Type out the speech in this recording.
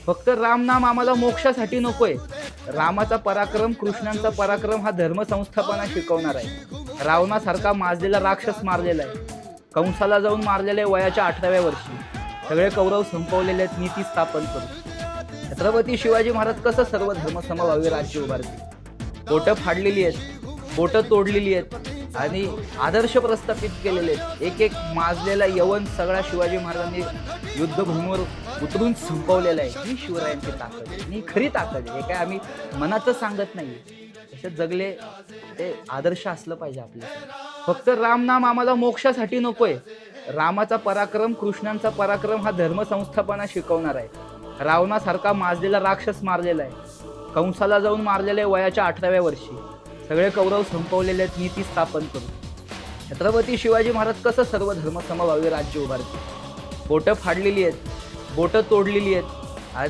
फक्त राम नाम आम्हाला मोक्षासाठी नकोय. रामाचा पराक्रम, कृष्णांचा पराक्रम हा धर्मसंस्थापना शिकवणार आहे. रावणासारखा माजलेला राक्षस मारलेला आहे. कंसाला जाऊन मारलेले वयाच्या 18व्या वर्षी. सगळे कौरव संपवलेले आहेत नीती स्थापन करून. छत्रपती शिवाजी महाराज कसं सर्व धर्म समभावी राज्य उभारतील. बोटं फाडलेली आहेत, बोटं तोडलेली आहेत आणि आदर्श प्रस्थापित केलेले आहेत. एक एक माजलेला यवन सगळा शिवाजी महाराजांनी युद्धभूमीवर उतरून संपवलेला आहे. ही शिवरायांची ताकद आहे, ही खरी ताकद आहे. हे काय आम्ही मनातच सांगत नाही. तसे जगले ते आदर्श असलं पाहिजे आपल्याला. फक्त राम नाम आम्हाला मोक्षासाठी नकोय. रामाचा पराक्रम, कृष्णांचा पराक्रम हा धर्मसंस्थापना शिकवणार आहे. रावणासारखा माजलेला राक्षस मारलेला आहे. कंसाला जाऊन मारलेले वयाच्या 18व्या वर्षी. सगळे कौरव संपवलेले आहेत नीती स्थापन करून. छत्रपती शिवाजी महाराज कसं सर्व धर्म समभावी राज्य उभारतील. बोटं फाडलेली आहेत, बोटं तोडलेली आहेत